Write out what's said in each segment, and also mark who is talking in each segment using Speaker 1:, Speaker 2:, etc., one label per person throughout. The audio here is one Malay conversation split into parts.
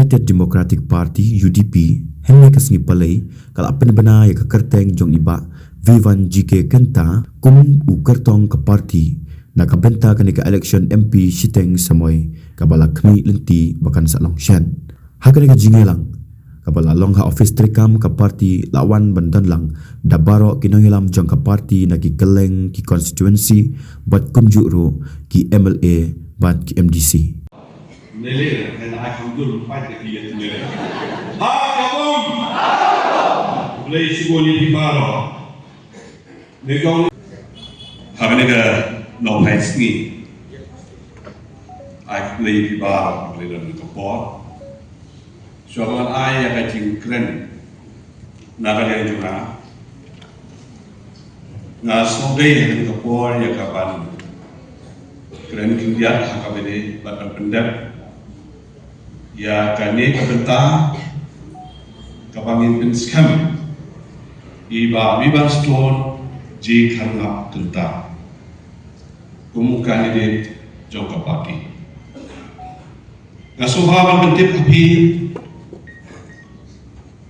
Speaker 1: United Democratic Party UDP hemme kasngi palai kala penbena ya ke kerteng jong iba Vivan JK Kenta kum u kertong ke parti na kabenta kani ke election MP Siteng Samoy kabala kmi lenti bakan salong shan hakani ke jingelang kabala long ha office trekam ke parti lawan bandan lang dabaro kinongilam jong ke parti na ki keleng ki constituency bat kumjuru ki MLA bat ki MDC
Speaker 2: Nele, dan akan dulu pada dia nele. Ha, kamu. Boleh sigoli di baro. Negau. Hari ni no price ni. Aku boleh di baro, boleh dalam kapal. Soalan ayah kacing keren. Naga yang juga. Ngasodai dalam kapal ya kapan. Keren kindia hakabede batang pendek. Ya kani kabenta kapangin penskam iba Vivan Stone J Kharngap Kenta kumu candidate Joka Party ngasuhawan bentip api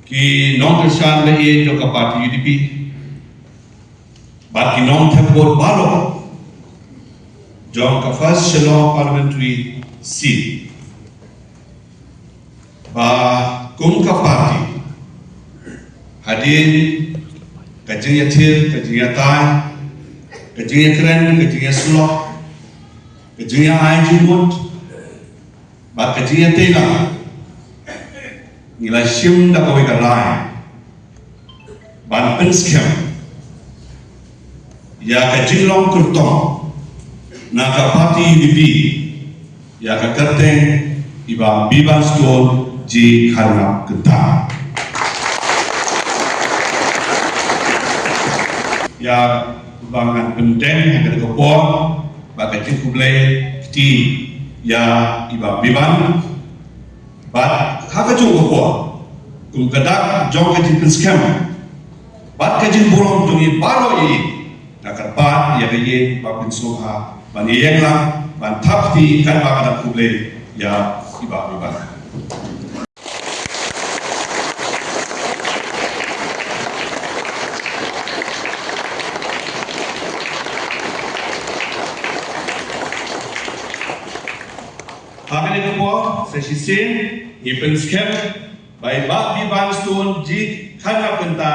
Speaker 2: ki non tersan le Joka Party UDP bat ki non thepor balo Joka first Shillong parliamentary seat kum ka parti hadin kajing yatir kajing yatai kajing yakren kajing yasulok kajing ai jimut ba kajing yatela nila shim da kawe kalai ban penskem ya kajing long kurtong na ka parti UDP ya ka kerteng iba Vivan Stone J Kharngap Kenta ya bangan penting yang ada kepor bagai kublai ti ya iba Vivan bat haka jong kepor kum kadak jong kajin penskam bat kajin burung dungi baro yi nakar bat ya kayin bapin soha ban yeng lang ban tapti kan bagan kublai ya iba Vivan Kami ni kepo, sesisin, ipenskem, by Vivan Stone J Kharngap Kenta,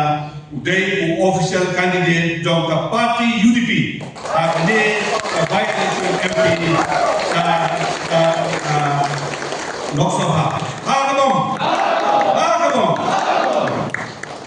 Speaker 2: uday official candidate jongka parti UDP. Kami ka vice president MP sa Lok Sabha